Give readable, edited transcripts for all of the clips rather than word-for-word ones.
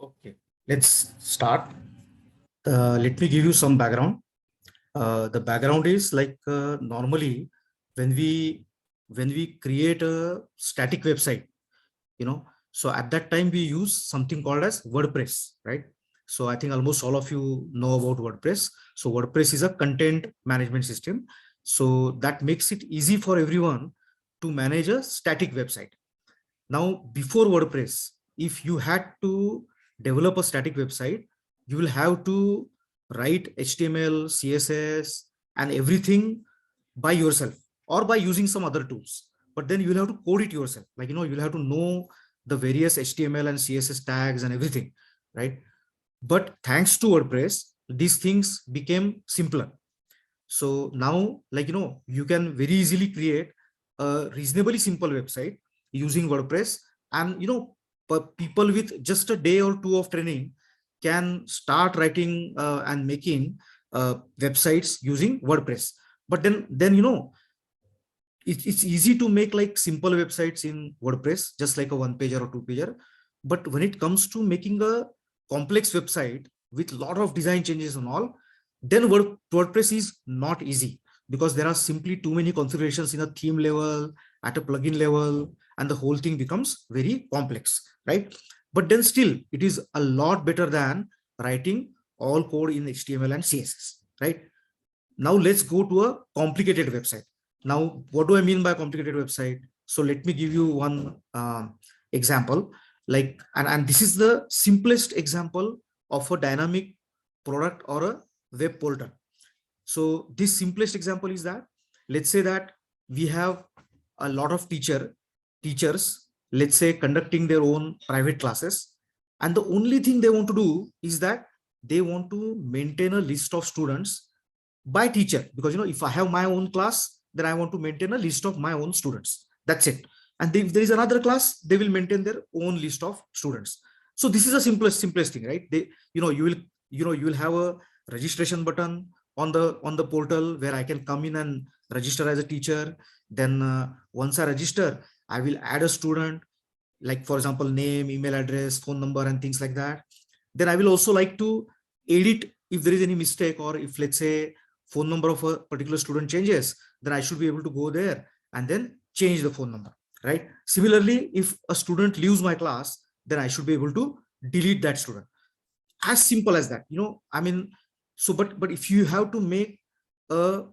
Okay, let's start. Let me give you some background. The background is like normally when we create a static website, so at that time we use something called as WordPress, right? So I think almost all of you know about WordPress. So WordPress is a content management system. So that makes it easy for everyone to manage a static website. Now, before WordPress, if you had to develop a static website, you will have to write HTML, CSS, and everything by yourself or by using some other tools. But then you will have to code it yourself. Like, you'll have to know the various HTML and CSS tags and everything, right? But thanks to WordPress, these things became simpler. So now, like, you can very easily create a reasonably simple website using WordPress. And, people with just a day or two of training can start writing and making websites using WordPress. But then it's easy to make like simple websites in WordPress, just like a one pager or two pager. But when it comes to making a complex website with a lot of design changes and all, then WordPress is not easy, because there are simply too many configurations in a theme level, at a plugin level, and the whole thing becomes very complex, right? But then still, it is a lot better than writing all code in HTML and CSS, right? Now let's go to a complicated website. Now, what do I mean by complicated website? So let me give you one example. Like, and this is the simplest example of a dynamic product or a web portal. So this simplest example is that, let's say that we have a lot of teachers, let's say, conducting their own private classes. And the only thing they want to do is that they want to maintain a list of students by teacher, because if I have my own class, then I want to maintain a list of my own students. That's it. And if there is another class, they will maintain their own list of students. So this is the simplest thing, right? You will have a registration button on the portal where I can come in and register as a teacher. Then once I register, I will add a student, like for example, name, email address, phone number, and things like that. Then I will also like to edit if there is any mistake, or if, let's say, phone number of a particular student changes, then I should be able to go there and then change the phone number, right? Similarly, if a student leaves my class, then I should be able to delete that student. As simple as that, I mean, so but if you have to make a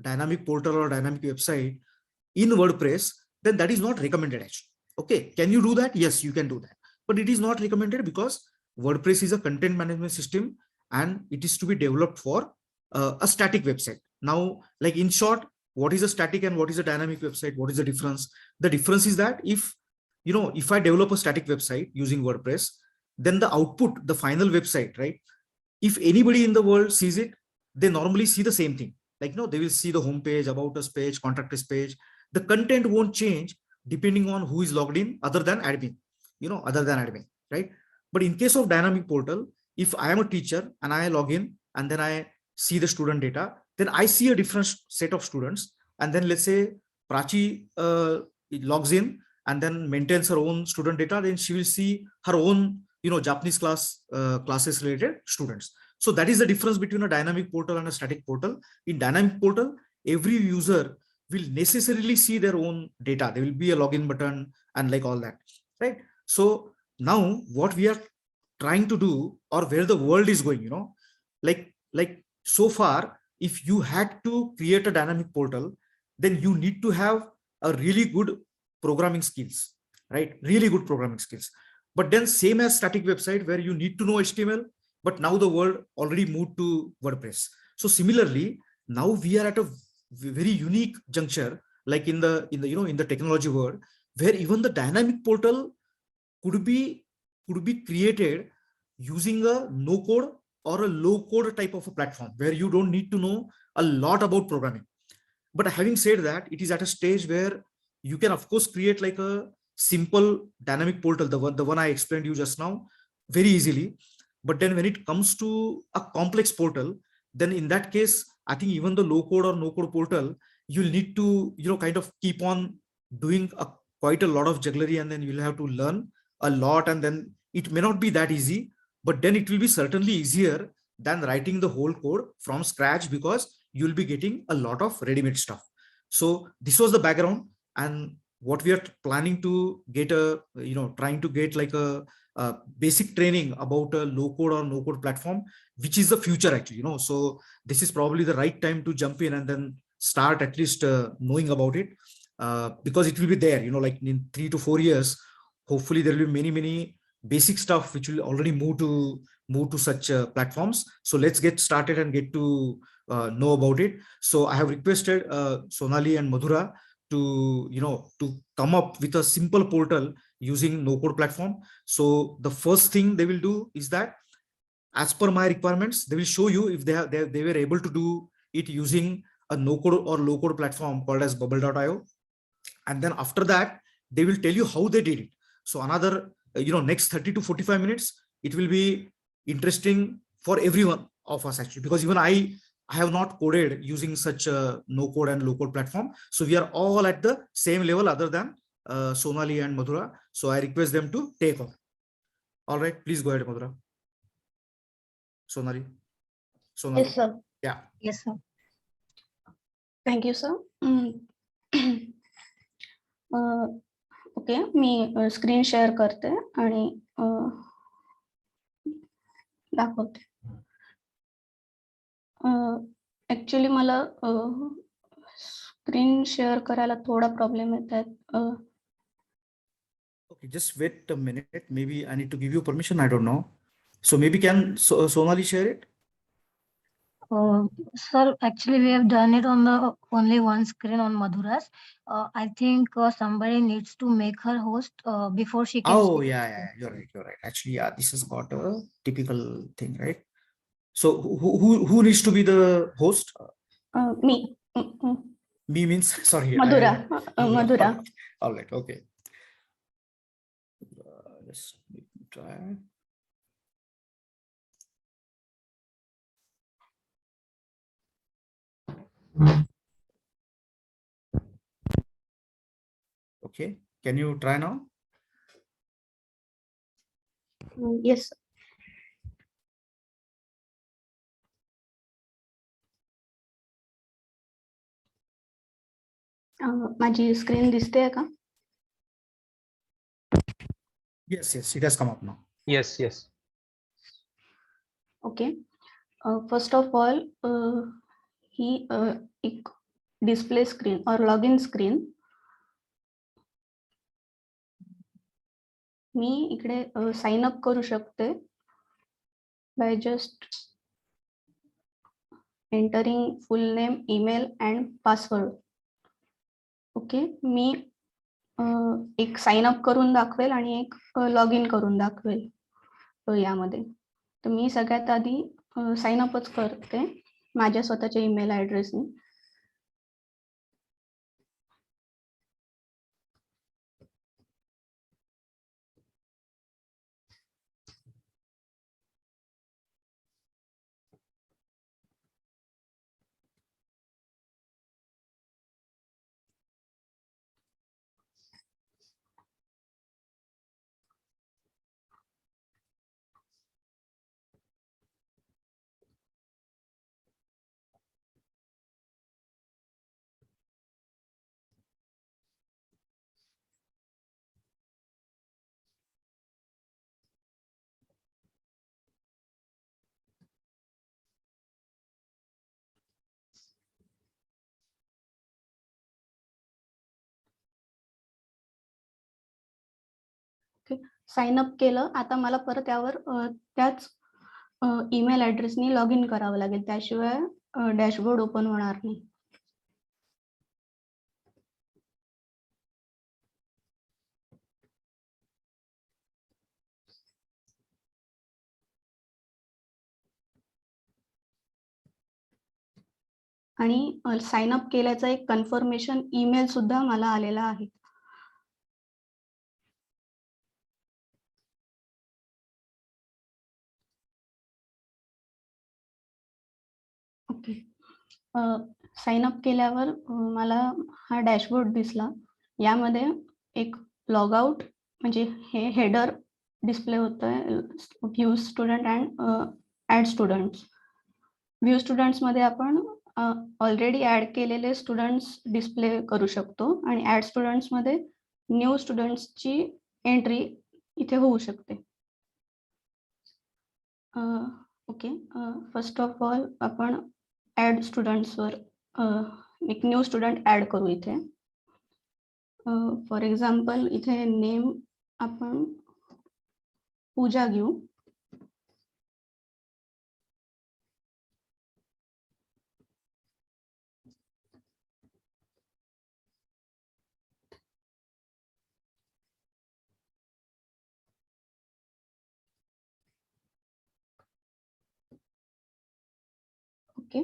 dynamic portal or dynamic website in WordPress, then that is not recommended actually. Okay, can you do that? Yes, you can do that, but it is not recommended, because WordPress is a content management system and it is to be developed for a static website. Now, like, in short, what is a static and what is a dynamic website? What is the difference? The difference is that if I develop a static website using WordPress, then the output, the final website, right? If anybody in the world sees it, they normally see the same thing. Like, they will see the home page, about us page, contact us page. The content won't change depending on who is logged in, other than admin, right? But in case of dynamic portal, if I am a teacher and I log in and then I see the student data, then I see a different set of students. And then let's say Prachi logs in and then maintains her own student data, then she will see her own, Japanese classes related students. So that is the difference between a dynamic portal and a static portal. In dynamic portal, every user will necessarily see their own data. There will be a login button and like all that, right? So now what we are trying to do, or where the world is going, like so far, if you had to create a dynamic portal, then you need to have a really good programming skills, right? Really good programming skills. But then same as static website, where you need to know HTML, but now the world already moved to WordPress. So similarly, now we are at a very unique juncture, like in the technology world, where even the dynamic portal could be created using a no code or a low code type of a platform, where you don't need to know a lot about programming. But having said that, it is at a stage where you can of course create like a simple dynamic portal, the one I explained you just now, very easily. But then when it comes to a complex portal, then in that case, I think even the low code or no code portal, you'll need to kind of keep on doing quite a lot of jugglery, and then you'll have to learn a lot, and then It may not be that easy, but then it will be certainly easier than writing the whole code from scratch, because you'll be getting a lot of ready-made stuff. So this was the background, and what we are planning to get trying to get like a basic training about a low code or no code platform, which is the future actually, so this is probably the right time to jump in and then start at least knowing about it, because it will be there, like in 3 to 4 years, hopefully there will be many basic stuff which will already move to such platforms. So let's get started and get to know about it. So I have requested Sonali and Madhura to come up with a simple portal using no code platform. So the first thing they will do is that, as per my requirements, they will show you if they were able to do it using a no code or low code platform called as bubble.io. And then after that, they will tell you how they did it. So another next 30 to 45 minutes, it will be interesting for everyone of us actually, because even I have not coded using such a no code and low code platform. So we are all at the same level other than Sonali and Madhura. So I request them to take on. All right, please go ahead, Madhura. Sonali. Yes, sir. Yeah. Yes, sir. Thank you, sir. Okay, me screen share करते आणि दाखवते. Actually मला screen share करायला थोडा problem येत आहेत. Okay, just wait a minute. Maybe I need to give you permission. I don't know. So maybe can Sonali share it? Sir, actually we have done it on the only one screen on Madhura's. I think somebody needs to make her host before she can. Oh yeah, you're right. Actually, yeah, this has got a typical thing, right? So who needs to be the host? Me. Me means sorry. Madhura. Madhura. All right. Okay. Let's try. Okay. Can you try now? Yes. माझी screen दिसते का? Yes, it has come up now. Yes. Okay. First of all, ही एक display screen और login screen मी इकडे sign up करू शकते by just entering full name, email and password. Okay, मी एक साइन अप करून दाखवेल आणि एक लॉग इन करून दाखवेल यामध्ये. तर मी सगळ्यात आधी साइन अपच करते माझ्या स्वतःच्या ईमेल ॲड्रेसने. साइन अप केलं. आता मला परत यावर त्याच ईमेल ॲड्रेसनी लॉग इन करावं लागेल, त्याशिवाय डॅशबोर्ड ओपन होणार नाही. आणि साइन अप केल्याचा एक कन्फर्मेशन ईमेल सुद्धा मला आलेला आहे. ओके, साइन अप केल्यावर मला हा डॅशबोर्ड दिसला. यामध्ये एक लॉग आउट म्हणजे हे हेडर डिस्प्ले होतोय view student and add students. View students मध्ये आपण ऑलरेडी ऍड केलेले स्टुडंट्स डिस्प्ले करू शकतो आणि ऍड स्टुडंट्स मध्ये न्यू स्टुडंट्सची एंट्री इथे होऊ शकते. ओके, फर्स्ट ऑफ ऑल आपण ऍड स्टुडंट्सवर एक न्यू स्टुडंट ऍड करू इथे. फॉर एक्झाम्पल इथे नेम आपण पूजा घेऊ. ओके,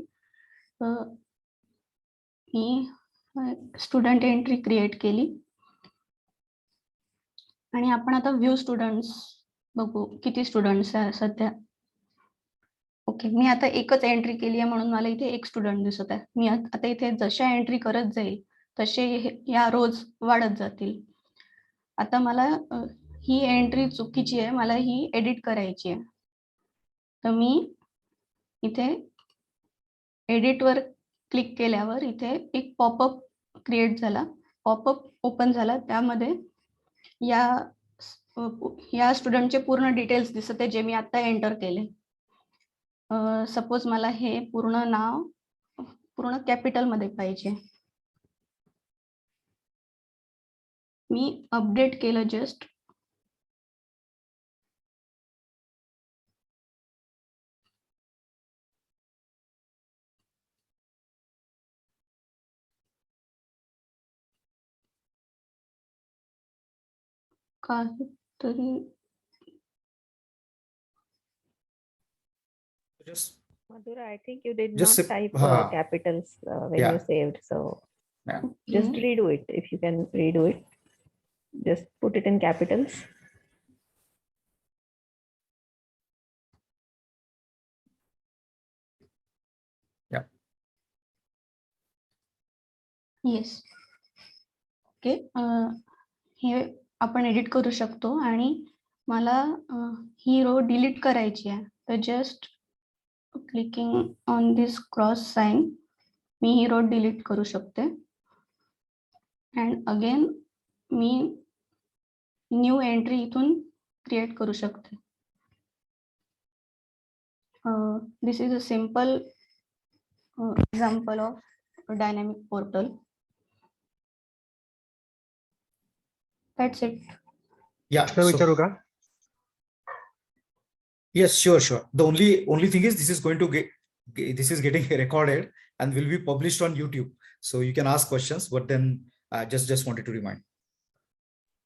मी स्टुडंट एंट्री क्रिएट केली आणि आपण आता व्ह्यू स्टुडंट्स बघू किती स्टुडंट्स आहे सध्या. ओके, मी आता एकच एंट्री केली आहे म्हणून मला इथे एक स्टुडंट दिसत आहे. मी आता इथे जशा एंट्री करत जाईल तसे या रोज वाढत जातील. आता मला ही एंट्री चुकीची आहे, मला ही एडिट करायची आहे. तर मी इथे एडिटवर क्लिक केल्यावर इथे एक पॉपअप क्रिएट झाला, पॉपअप ओपन झाला. त्यामध्ये या स्टुडंटचे पूर्ण डिटेल्स दिसत आहे जे मी आता एंटर केले. सपोज मला हे पूर्ण नाव पूर्ण कॅपिटल मध्ये पाहिजे. मी अपडेट केलं जस्ट. काहीतरी Just Madhura, I think you did Just not say- type हाँ. capitals when Yeah. you saved. So Yeah. just redo it. If you can redo it, just put it in capitals. Yes. Okay, हे आपण edit करू शकतो आणि मला ही row delete करायची आहे. तर just clicking on this cross sign मी ही रो डिलीट करू शकते. अँड अगेन मी न्यू एंट्री इथून क्रिएट करू शकते. This is a simple example of dynamic portal. That's it. Yeah. प्रश्न विचारू का? Yes, sure. The only thing is this is going to this is getting recorded and will be published on YouTube. So you can ask questions, but then just wanted to remind.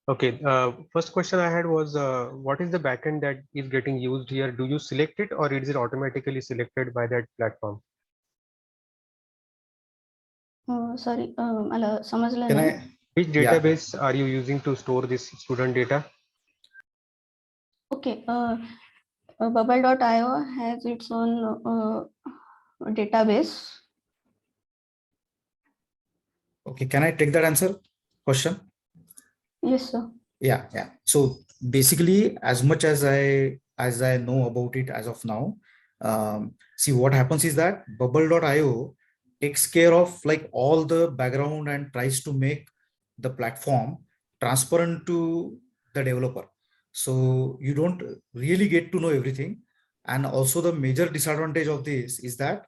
Okay. First question I had was, what is the backend that is getting used here? Do you select it or is it automatically selected by that platform? Sorry, मला समजलं Can नाही. I? Which database are you using to store this student data? Okay, bubble.io has its own database. Okay, can I take that question? Yes, sir. Yeah. So basically, as much as I know about it as of now, see what happens is that bubble.io takes care of like all the background and tries to make the platform transparent to the developer. So you don't really get to know everything. And also the major disadvantage of this is that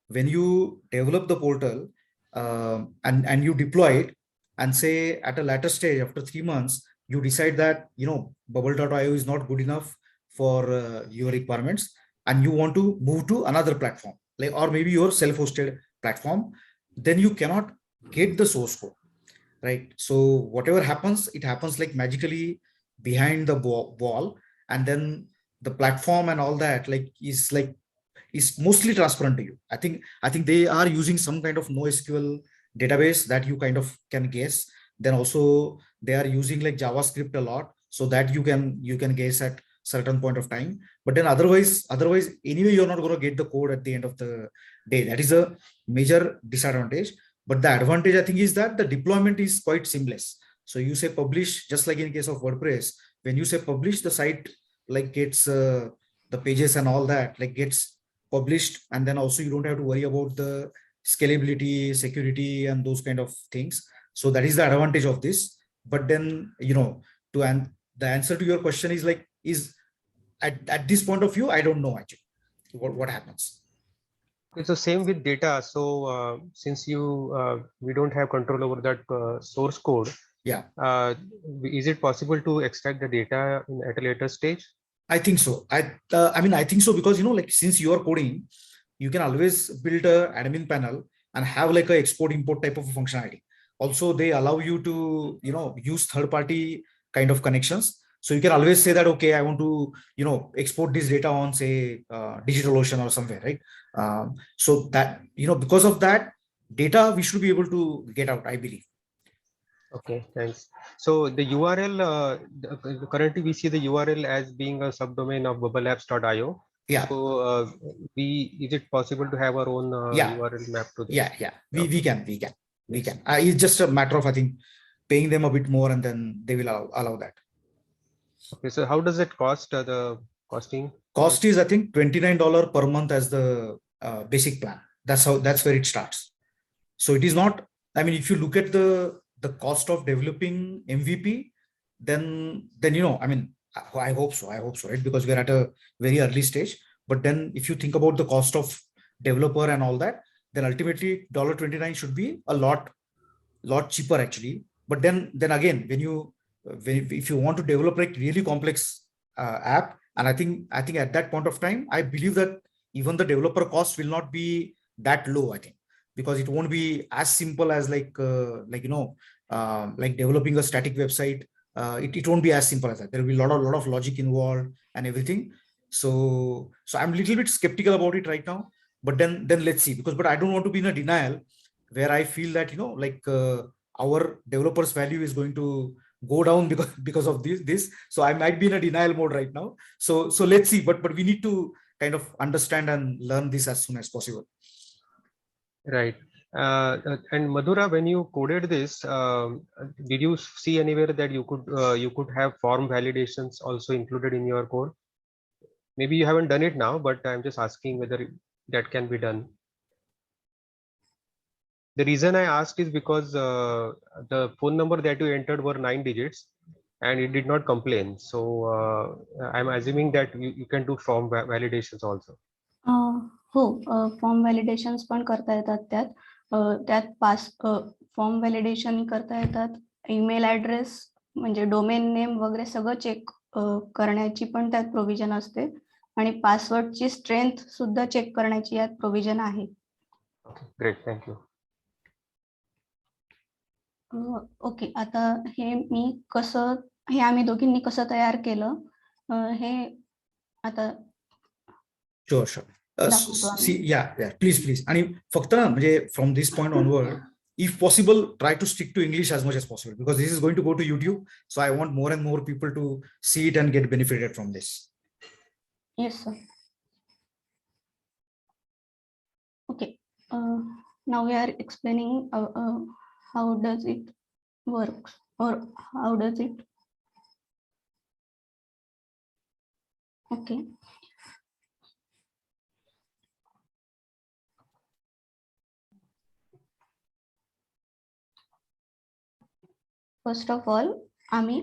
when you develop the portal and you deploy it, and say at a later stage after 3 months you decide that bubble.io is not good enough for your requirements and you want to move to another platform, like or maybe your self-hosted platform, then you cannot get the source code, right? So whatever happens, it happens like magically behind the wall, and then the platform and all that is mostly transparent to you. I think they are using some kind of NoSQL database that you kind of can guess. Then also they are using like JavaScript a lot, so that you can guess at certain point of time. But then otherwise anyway you're not going to get the code at the end of the day. That is a major disadvantage. But the advantage I think is that the deployment is quite seamless. So you say publish, just like in case of WordPress, when you say publish, the site like gets the pages and all that like gets published, and then also you don't have to worry about the scalability, security, and those kind of things. So that is the advantage of this. But then, the answer to your question is like, is at this point of view, I don't know actually what happens. It's the same with data. So since we don't have control over that source code, Yeah, is it possible to extract the data at a later stage? I think so. I mean, I think so, because like since you are coding, you can always build a admin panel and have like a export import type of functionality. Also, they allow you to use third party kind of connections. So you can always say that, okay, I want to export this data on, say, DigitalOcean or somewhere, right? So that because of that data, we should be able to get out, I believe. Okay, thanks. So the URL, currently we see the URL as being a subdomain of bubblelabs.io. Yeah. So is it possible to have our own Yeah. URL map to this? Yeah. We can. It's just a matter of, I think, paying them a bit more, and then they will allow that. Okay, so how does it cost, the costing? Cost is, I think, $29 per month as the basic plan. That's where it starts. So it is not, I mean, if you look at the cost of developing MVP, then I mean, I hope so, right? Because we're at a very early stage. But then if you think about the cost of developer and all that, then ultimately $29 should be a lot cheaper actually. But then again, if you want to develop like really complex app, and I think at that point of time, I believe that even the developer cost will not be that low, I think, because it won't be as simple as like developing a static website. It won't be as simple as that. There will be a lot of logic involved and everything. So I'm a little bit skeptical about it right now. But then let's see, but I don't want to be in a denial where I feel that our developers value is going to go down because of this. So I might be in a denial mode right now. So let's see, but we need to kind of understand and learn this as soon as possible. Right. And Madhura, when you coded this, did you see anywhere that you could have form validations also included in your code? Maybe you haven't done it now, but I'm just asking whether that can be done. The reason I asked is because the phone number that you entered were 9 digits and it did not complain. So I'm assuming that you can do form validations also. हो, form व्हॅलिडेशन्स पण करता येतात त्यात. त्यात form validation करता येतात. Email address म्हणजे domain name वगैरे सगळं चेक करण्याची पण त्यात प्रोव्हिजन असते, आणि पासवर्डची स्ट्रेंथ सुद्धा चेक करण्याची यात प्रोव्हिजन आहे. Great, thank you. ओके, आता हे आम्ही दोघींनी कसं तयार केलं हे आता शुअर. प्लीज. आणि फक्त ना म्हणजे from this point onward, if possible, try to stick to English as much as possible, because this is going to go to YouTube. So I want more and more people to see it and get benefited from this. Yes, sir. Okay. Now we are explaining how does it work, or how does it. Okay. First of all, आम्ही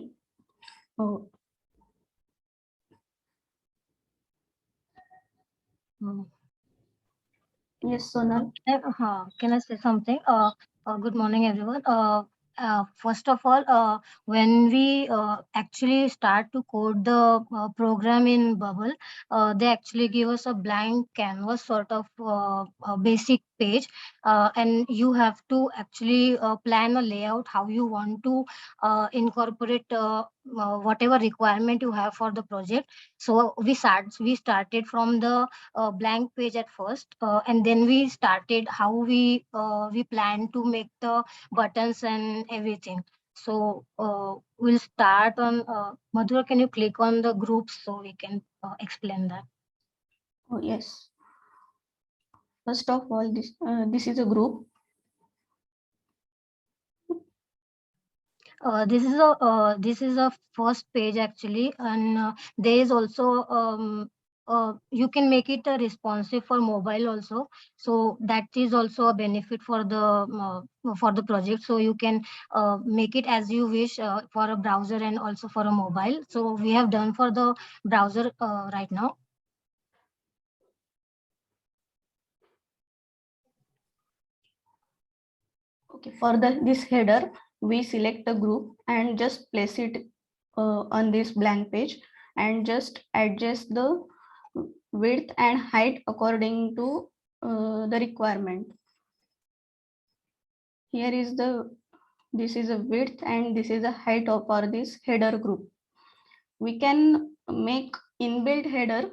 yes, Sonal. Can I say something? Good morning, everyone. First of all, when we actually start to code the program in Bubble, they actually give us a blank canvas, sort of a basic page, and you have to actually plan a layout, how you want to incorporate whatever requirement you have for the project. So we started from the blank page at first, and then we started how we plan to make the buttons and everything. So we'll start on Madhura, can you click on the groups so we can explain that? Oh, yes. First of all, this is a group. This is a first page actually, and there is also you can make it responsive for mobile also. So that is also a benefit for the project. So you can make it as you wish for a browser and also for a mobile. So we have done for the browser right now. Okay, for this header, we select the group and just place it on this blank page and just adjust the width and height according to the requirement. Here is this is a width and this is a height for this header group. We can make inbuilt header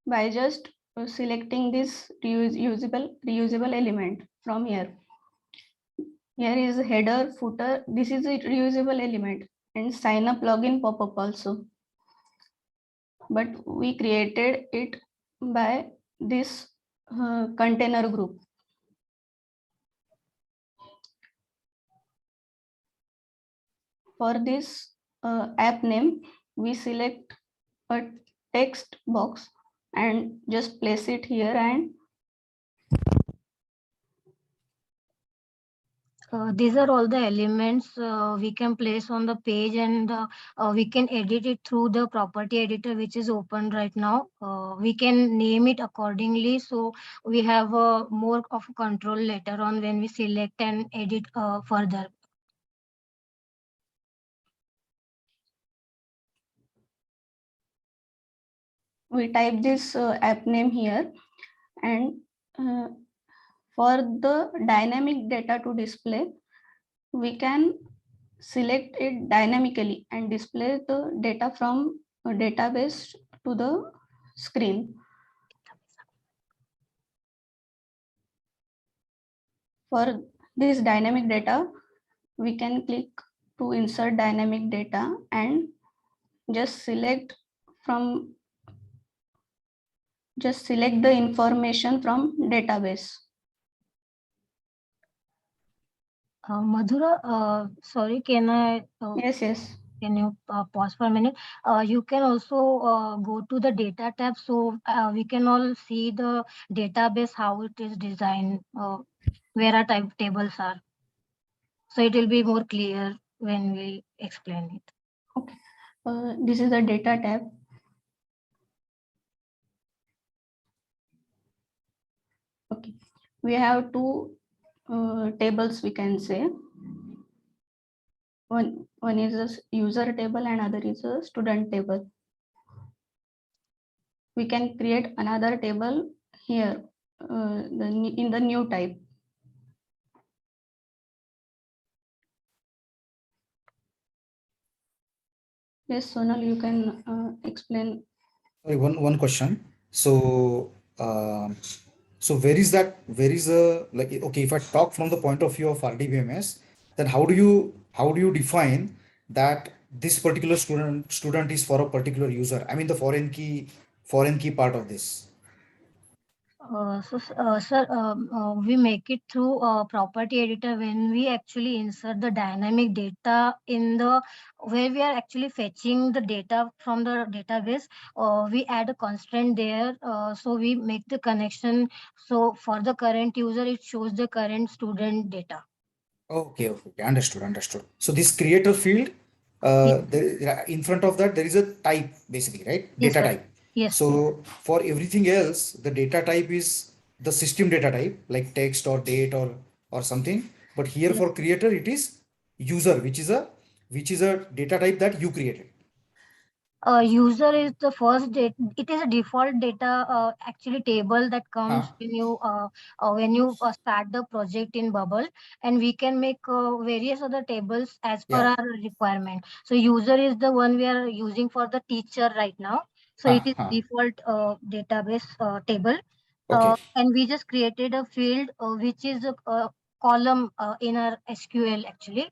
by just selecting this reusable element from here. Here is header, footer. This is a reusable element and sign up login pop-up also. But we created it by this container group. For this app name, we select a text box and just place it here and these are all the elements we can place on the page, and we can edit it through the property editor which is open right now. We can name it accordingly, so we have more of control later on when we select and edit further. we type this app name here, and for the dynamic data to display, we can select it dynamically and display the data from a database to the screen. For this dynamic data, we can click to insert dynamic data and just select the information from database. Madhura, sorry, can I? Yes. Can you pause for a minute? You can also go to the data tab, so we can all see the database, how it is designed, where our type tables are. So it will be more clear when we explain it. Okay. This is the data tab. Okay. We have two tables, we can say. One is a user table and other is a student table. We can create another table here in the new type. Yes, Sonal, you can explain. Sorry, one question. So, so where is the like, okay, if I talk from the point of view of RDBMS, then how do you define that this particular student is for a particular user? I mean the foreign key part of this. Sir, we make it through property editor when we actually insert the dynamic data in the where we are actually fetching the data from the database. We add a constraint there, so we make the connection. So for the current user, it shows the current student data. Okay, understood. So this creator field, in front of that there is a type basically, right? Yes, Data sir. type. Yes. So for everything else, the data type is the system data type, like text or date or something. But here Yes. for creator, it is user, which is a data type that you created. User is the first data. It is a default data actually table that comes when you start the project in Bubble, and we can make various other tables as per our requirement. So user is the one we are using for the teacher right now. So it is default database table. Okay. And we just created a field which is a column in our SQL actually.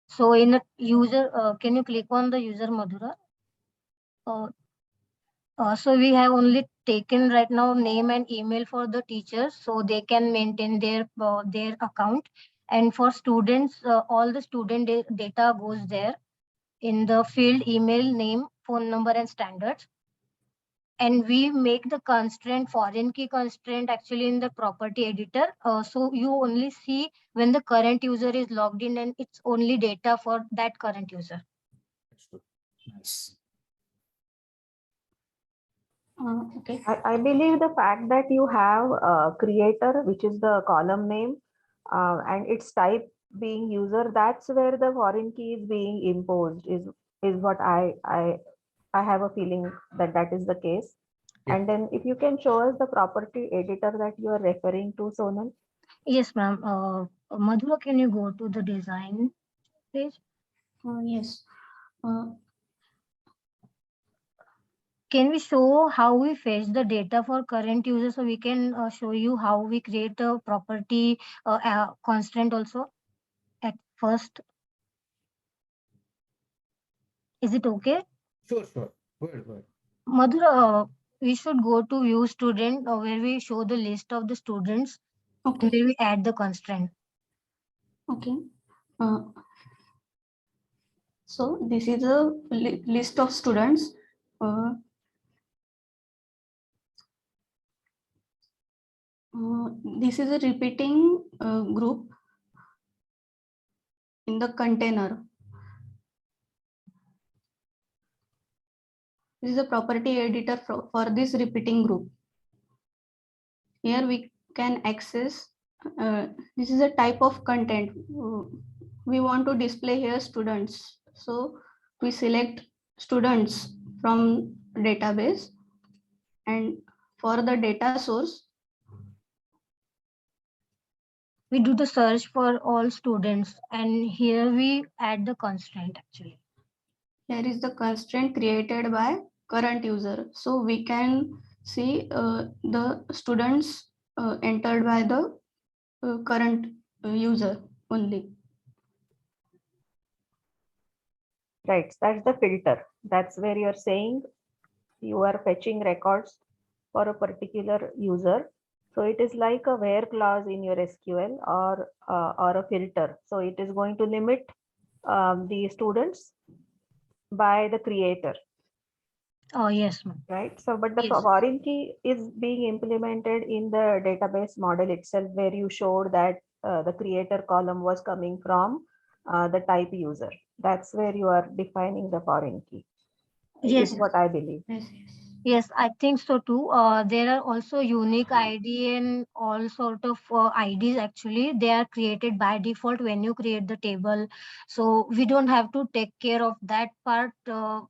So in a user, can you click on the user, Madhura? So we have only taken right now name and email for the teachers, so they can maintain their account. And for students, all the student data goes there in the field email, name, phone number, and standards. And we make the constraint, foreign key constraint, actually in the property editor. So you only see when the current user is logged in, and it's only data for that current user. Nice. Okay. I believe the fact that you have a creator, which is the column name, and its type being user, that's where the foreign key is being imposed, is what I have a feeling that that is the case. Yeah. And then if you can show us the property editor that you are referring to, Sonal. Yes, ma'am. Madhura, can you go to the design page? Yes. Can we show how we fetch the data for current user, so we can show you how we create a property constraint also at first? Is it okay? Sure. Go ahead. Madhura, we should go to view student, where we show the list of the students, Okay. where we add the constraint. Okay. So this is a list of students. This is a repeating group in the container. This is a property editor for this repeating group. Here we can access, this is a type of content. We want to display here students. So we select students from database, and for the data source, We do the search for all students, and here we add the constraint actually. here is the constraint created by current user. So we can see the students entered by the current user only. Right, that's the filter. That's where you're saying you are fetching records for a particular user. So it is like a where clause in your SQL, or a filter. So it is going to limit the students by the creator, Oh, yes, ma'am. right? So, but the Yes. foreign key is being implemented in the database model itself, where you showed that the creator column was coming from the type user. That's where you are defining the foreign key. Yes. Is what I believe. Yes. Yes, I think so too. There are also unique ID and all sort of IDs actually. They are created by default when you create the table. So we don't have to take care of that part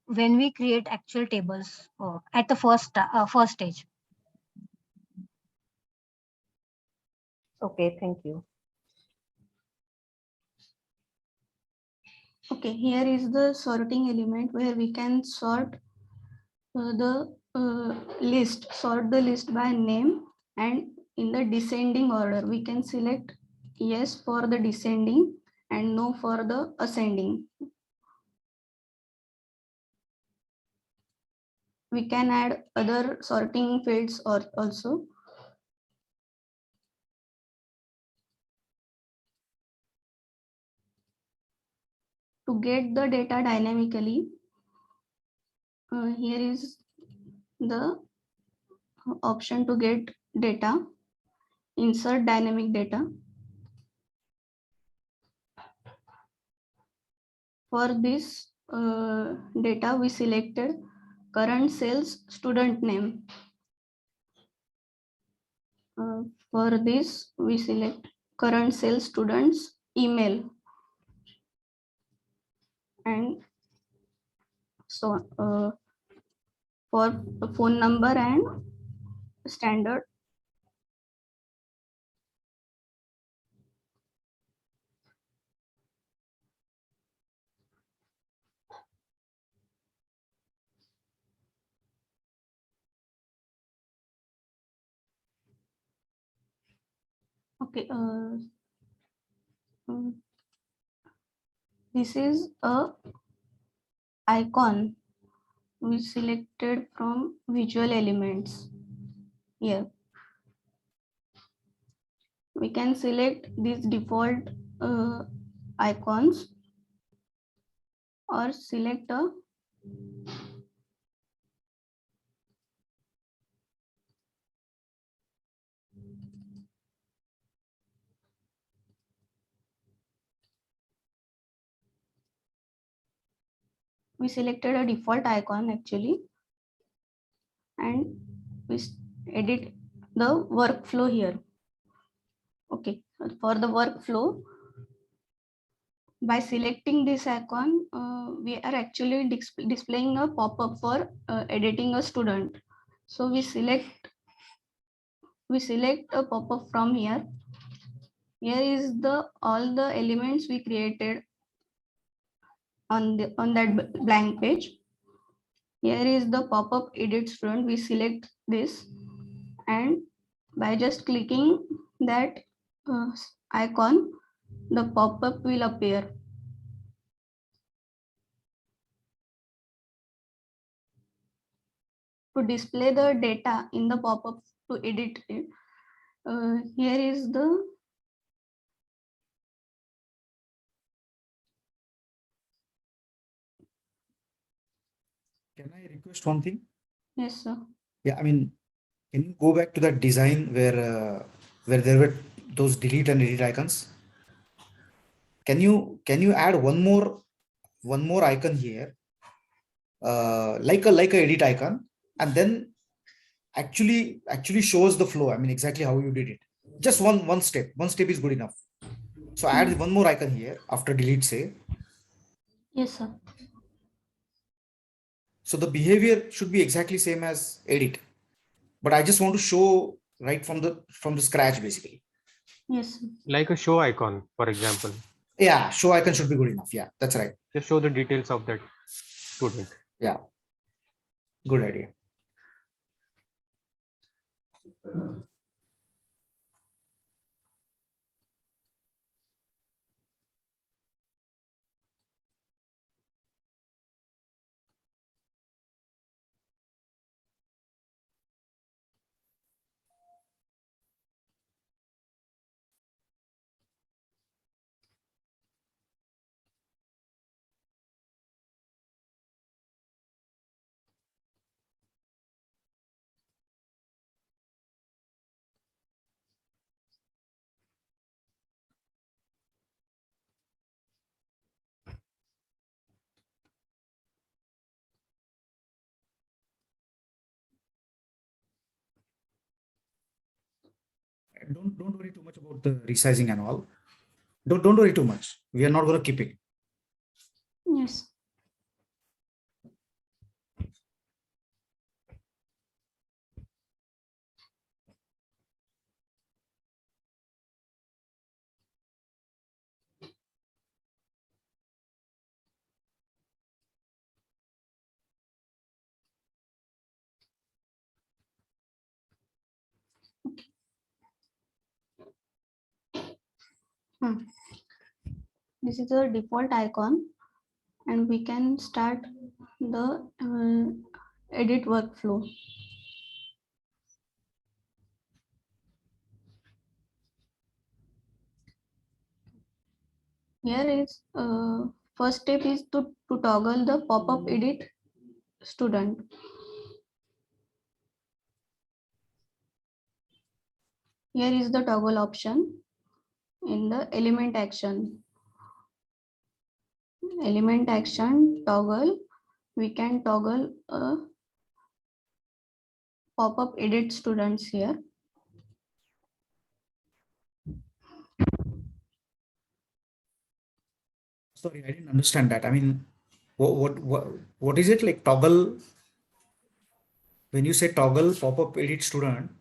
when we create actual tables at the first stage. Okay, thank you. Okay, here is the sorting element where we can sort the list, sort the list by name, and in the descending order. We can select yes for the descending and no for the ascending. We can add other sorting fields also. To get the data dynamically, here is the option to get data, insert dynamic data. For this data, we selected current sales student name. For this, we select current sales students email. And so for the phone number and standard. Okay. This is a icon we selected from visual elements. Here we can select this default icons or select a we selected a default icon actually, and we edit the workflow here. Okay, for the workflow, by selecting this icon, we are actually displaying a pop-up for editing a student. So we select a pop-up from here. Here is the all the elements we created on that blank page. Here is the pop-up edit student. We select this, and by just clicking that icon, the pop-up will appear. To display the data in the pop-up to edit it, here is the Can I request one thing? yes sir. Yeah, I mean, can you go back to that design where there were those delete and edit icons? Can you add one more icon here, like a edit icon, and then actually shows the flow? I mean, exactly how you did it. Just one step. One step is good enough. So add one more icon here after delete, say. Yes sir. So the behavior should be exactly same as edit, but I just want to show right from the scratch, basically. Yes sir. Like a show icon, for example. Yeah, show icon should be good enough. Yeah, that's right. Just show the details of that student. Yeah, good idea. Don't worry too much about the resizing and all. Don't worry too much. We are not going to keep it. Yes. This is the default icon, and we can start the edit workflow. Here is first step is to toggle the pop-up edit student. Here is the toggle option in the element action. Element action toggle, we can toggle a pop-up edit students here. Sorry, I didn't understand that. I mean, what is it like toggle? When you say toggle pop-up edit student,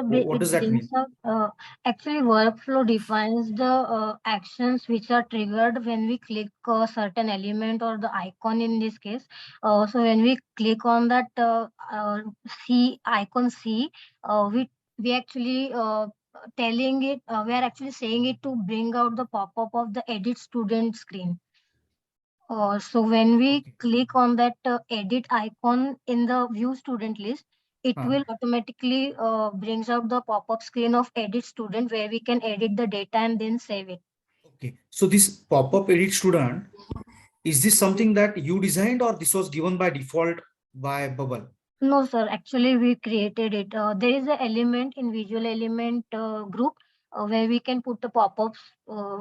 what It does that mean? brings up, actually, workflow defines the actions which are triggered when we click a certain element or the icon in this case. So when we click on that icon C, we actually telling it, we are actually saying it to bring out the pop-up of the edit student screen. So when we Okay. click on that edit icon in the view student list, it Ah. will automatically brings out the pop-up screen of edit student where we can edit the data and then save it. Okay. So this pop-up edit student, is this something that you designed or this was given by default by Bubble? No, sir. Actually, we created it. There is an element in visual element group where we can put the pop-ups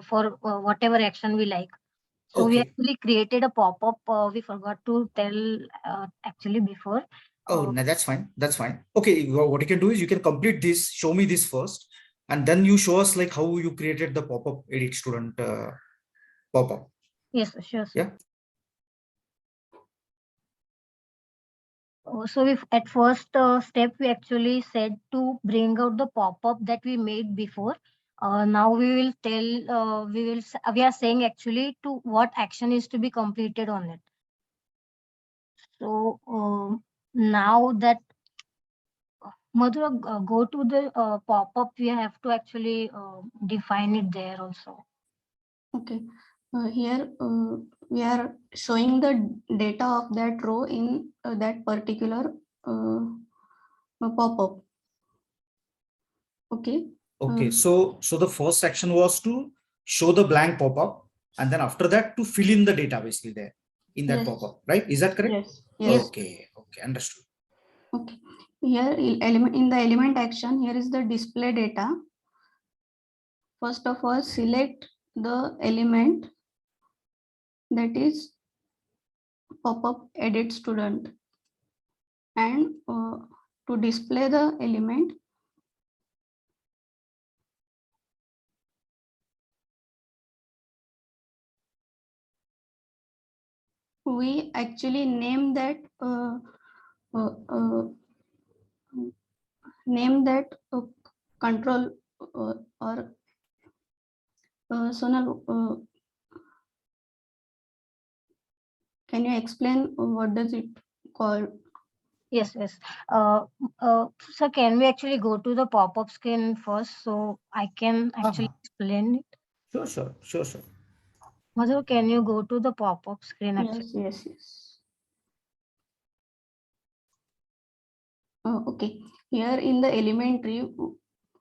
for whatever action we like. So we Okay. actually created a pop-up. We forgot to tell actually before. Oh, no, that's fine. That's fine. Okay. What you can do is you can complete this, show me this first, and then you show us like how you created the pop-up edit student pop-up. Yes, sure, sir. Yeah. So if at first step we actually said to bring out the pop-up that we made before. Now we will tell we are saying actually to what action is to be completed on it. So now that Madhura, go to the pop-up, we have to actually define it there also. Okay. Here we are showing the data of that row in that particular pop-up. Okay. Okay. So the first action was to show the blank pop-up, and then after that to fill in the data basically there in that Yes. pop-up, right? Is that correct? Yes. Yes. Okay. Okay. Understood. Okay. Here element in the element action, here is the display data. First of all, select the element that is pop-up edit student, and to display the element, we actually name that control or Sonal, can you explain what does it call? Yes, yes. So can we actually go to the pop-up screen first so I can actually explain it? Sure, sure, sure, sure. Madhu, can you go to the pop-up screen actually? Yes, yes, yes. Okay. Here in the elementary,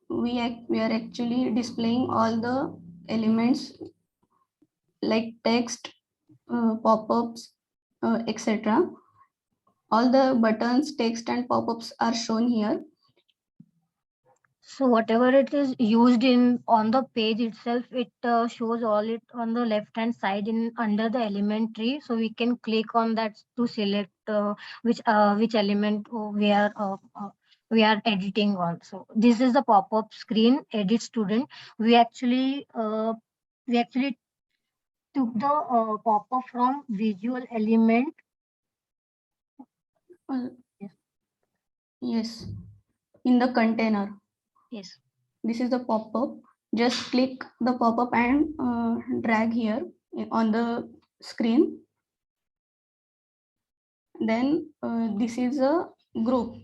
we are actually displaying all the elements like text, pop-ups, etc. All the buttons, text, and pop-ups are shown here. So whatever it is used in on the page itself, it shows all it on the left hand side in under the elementary. So we can click on that to select which element we are editing on. So this is the pop-up screen edit student. We actually took the pop-up from visual element. Yes. Yes, in the container. Yes. This is the pop-up. Just click the pop-up and drag here on the screen. Then this is a group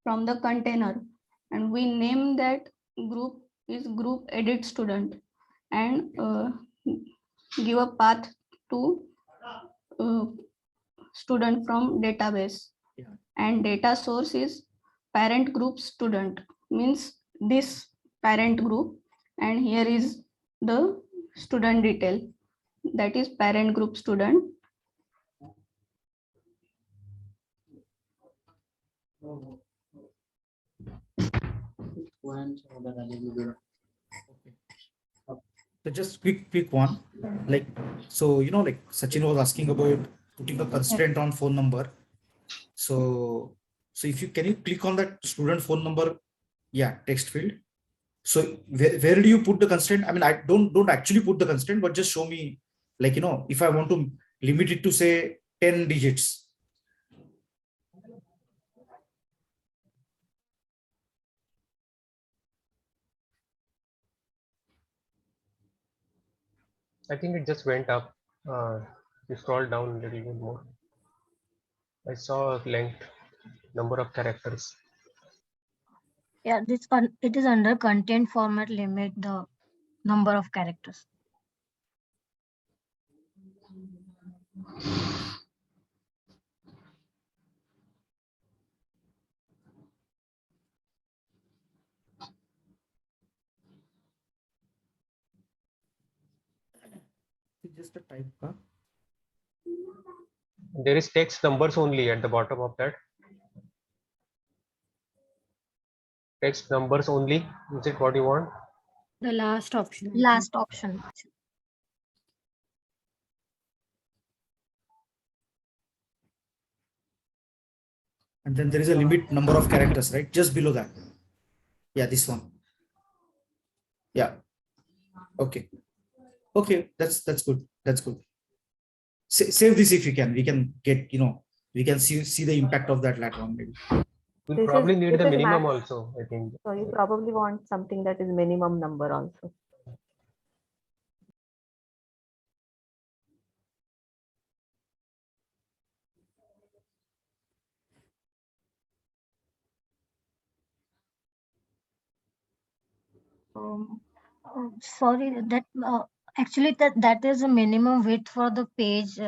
from the container, and we name that group is group edit student, and give a path to student from database. Yeah. And data source is parent group student, means this parent group, and here is the student detail, that is parent group student. So just quick one, like, so, like Sachin was asking about putting a constraint on phone number. So if you, can you click on that student phone number? Yeah, text field. So where do you put the constraint? I mean, I don't actually put the constraint, but just show me, like, if I want to limit it to say 10 digits. I think it just went up. You scroll down a little bit more. I saw length, number of characters. Yeah, it is under content format limit the number of characters. just a type का. There is text numbers only at the bottom of that. Text numbers only. Is it what you want? The last option. I think. Last option. And then there is a limit number of characters, right? Just below that. Yeah, this one. Yeah. Okay. Okay, that's good. That's good. Save this if you can. We can get, we can see the impact of that later on maybe. We'll probably need this the is minimum max. also, I think. So you probably want something that is minimum number also. Sorry, that actually that is a minimum width for the page.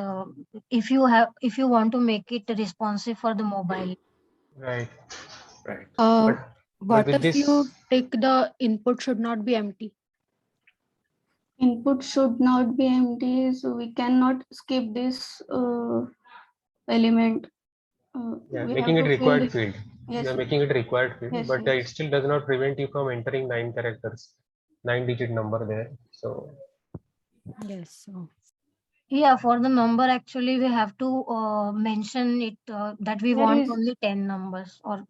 If you want to make it responsive for the mobile. Right. Right. But But with if this, you take the input should not be empty? Input should not be empty, so we cannot skip this element. yeah, We making have it to fill required this. field. Yes, You're making it required field, yes, but yes. it still does not prevent you from entering 9 characters, 9-digit number there. So Yes. So Yeah, for the number actually we have to mention it that we There want is- only 10 numbers or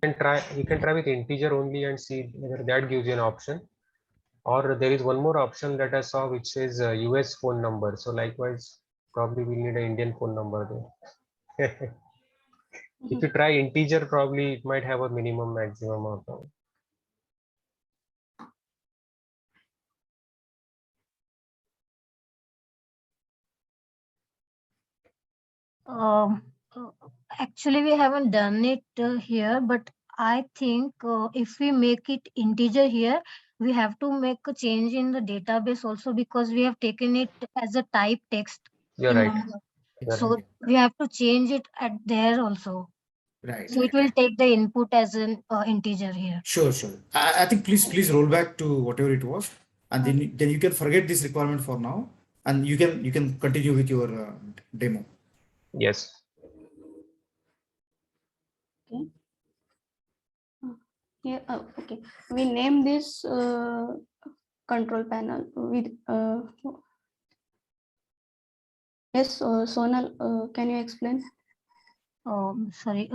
you can try with integer only and see whether that gives you an option. Or there is one more option that I saw which says US phone number. So likewise, probably we'll need an Indian phone number there. If you try integer, probably it might have a minimum maximum of them. Um, uh, actually, we haven't done it here, but I think if we make it integer here, we have to make a change in the database also because we have taken it as a type text. You're right. Number. You're So right. we have to change it at there also. Right. So it will take the input as an integer here. Sure. I think please roll back to whatever it was, and then you can forget this requirement for now, and you can continue with your demo. Yes. Okay. Yeah. Okay. We name this control panel with. Yes, Sonal, can you explain? Sorry.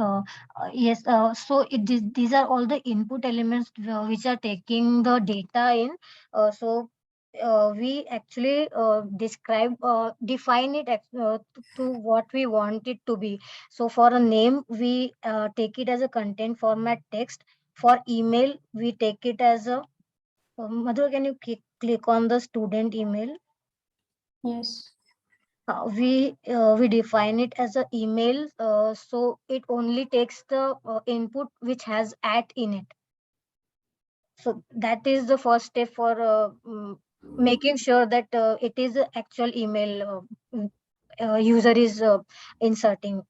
Yes. So these are all the input elements which are taking the data in. So we actually define it to what we want it to be. So for a name, we take it as a content format text. For email, we take it as a. Madhur, can you click on the student email? Yes. We define it as an email, so it only takes the input which has at in it. So that is the first step for making sure that it is the actual email user is inserting.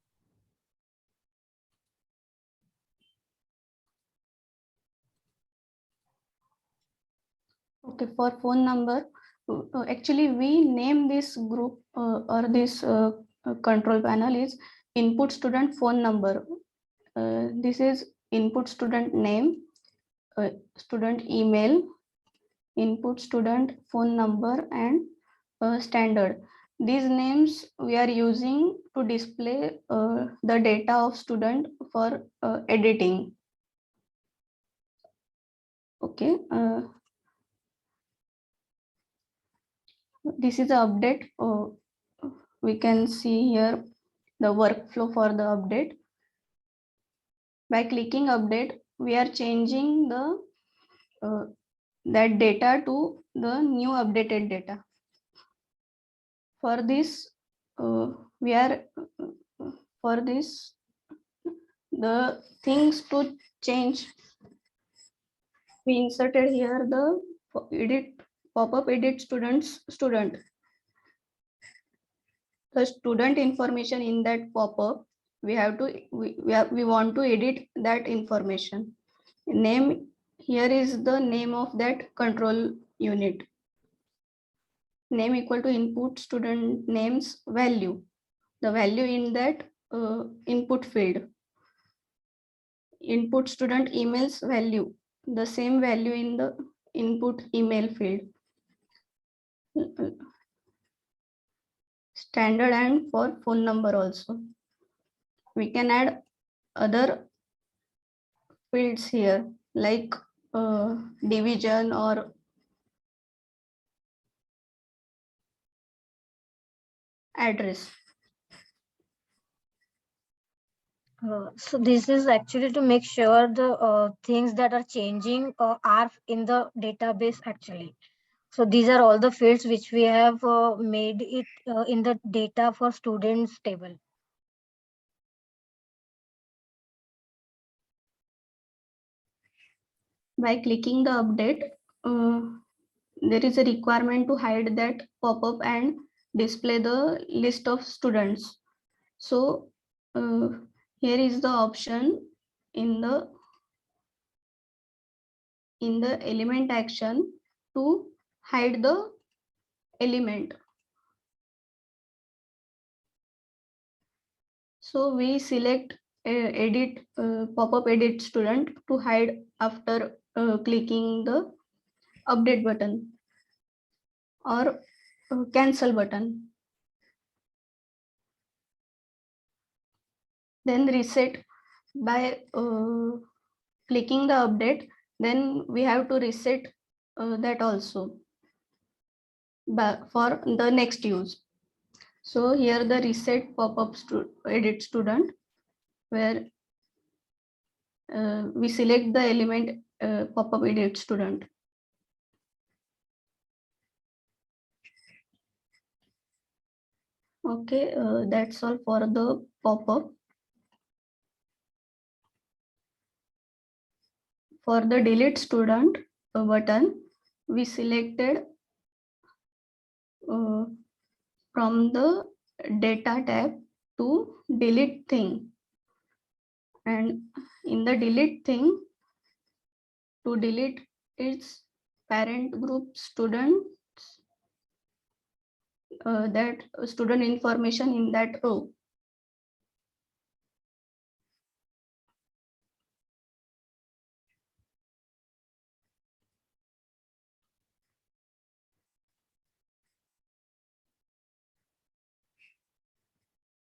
Okay, for phone number, actually we name this group or this control panel is input student phone number. This is input student name, student email, input student phone number, and standard. These names we are using to display the data of student for editing. Okay. This is the update. We can see here the workflow for the update. By clicking update, we are changing the that data to the new updated data. For this, the things to change. We inserted here the edit pop-up edit student. The student information in that pop-up, we want to edit that information. Name, here is the name of that control unit. Name equal to input student names value, the value in that input field. Input student emails value, the same value in the input email field. Standard and for phone number also. We can add other fields here like division or address. So this is actually to make sure the things that are changing are in the database actually. So these are all the fields which we have made it in the data for students table. By clicking the update, there is a requirement to hide that pop-up and display the list of students. So here is the option in the element action to hide the element. So we select edit pop-up edit student to hide after clicking the update button or cancel button. Then reset by clicking the update, then we have to reset that also for the next use. So here the reset pop-up edit student, where we select the element pop-up edit student. Okay, that's all for the pop-up. For the delete student button, we selected from the data tab to delete thing. And in the delete thing, to delete its parent group students, that student information in that row.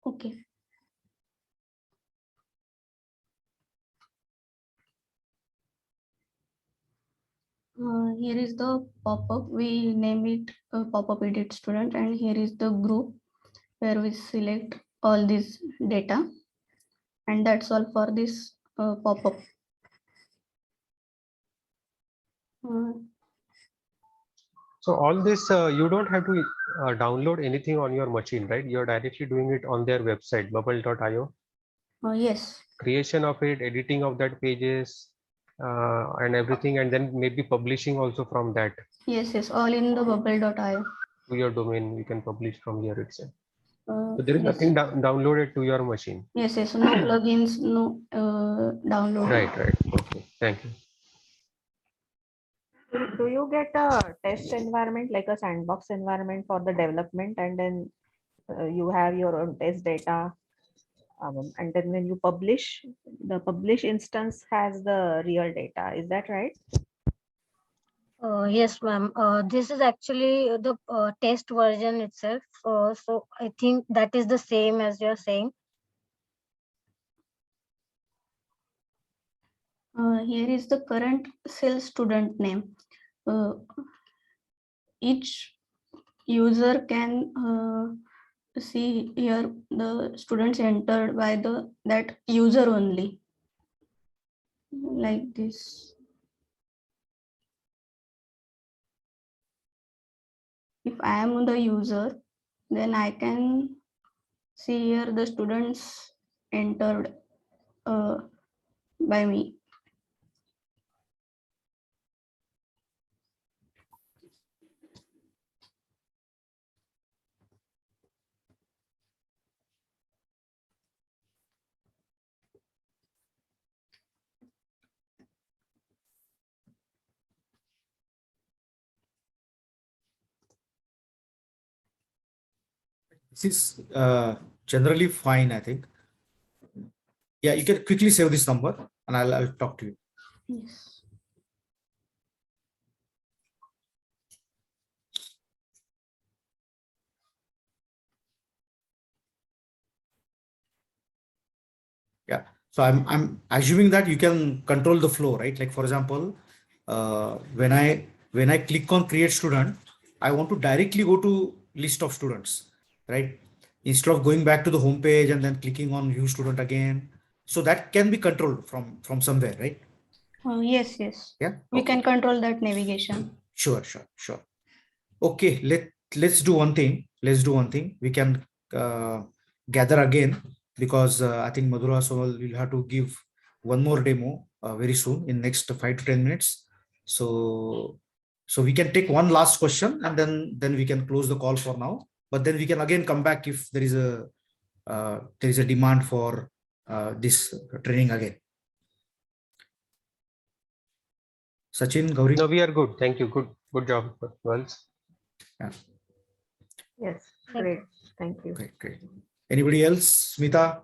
Okay. Here is the pop-up. We name it pop-up edit student, and here is the group where we select all this data. And that's all for this pop-up. So all this, you don't have to download anything on your machine, right? You're directly doing it on their website, bubble.io. Yes. Creation of it, editing of that pages, and everything, and then maybe publishing also from that. Yes, all in the bubble.io. To your domain, we can publish from here itself. So there is Yes. nothing downloaded to your machine. Yes, no plugins, no download. Right. Okay, thank you. Do you get a test environment like a sandbox environment for the development, and then you have your own test data, and then when you publish, the publish instance has the real data? Is that right? Yes, ma'am. This is actually the test version itself. So I think that is the same as you're saying. Here is the current cell student name. Each user can see here the students entered by that user only, like this. If I am the user, then I can see here the students entered by me. This is generally fine, I think. Yeah, you can quickly save this number and I'll talk to you. Yes. Yeah. So I'm assuming that you can control the flow, right? Like for example, when I click on create student, I want to directly go to list of students, right? Instead of going back to the home page and then clicking on view student again. So that can be controlled from somewhere, right? Yes, yes. Yeah. We Okay. can control that navigation. Sure. Okay, let's do one thing. Let's do one thing. We can gather again because I think Madhura Somal will have to give one more demo very soon in next 5 to 10 minutes. So we can take one last question and then we can close the call for now. But then we can again come back if there is a demand for this training again. Sachin, Gauri. No, we are good. Thank you. Good job, girls. Yeah. Yes, Thank great. Thank you. Great. Anybody else? Smita?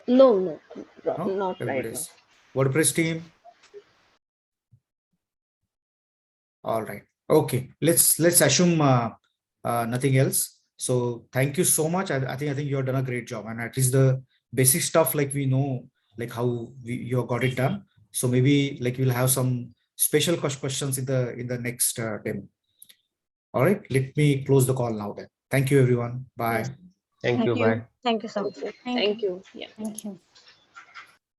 No, No? not right Everybody now. is. WordPress team? All right. Okay. Let's assume nothing else. So thank you so much. I think you have done a great job, and at least the basic stuff like we know, like how you got it done. So maybe like we'll have some special questions in the next demo. All right. Let me close the call now then. Thank you, everyone. Bye. Thank you. Bye. Thank you so much. Okay. Thank you. Yeah. Thank you.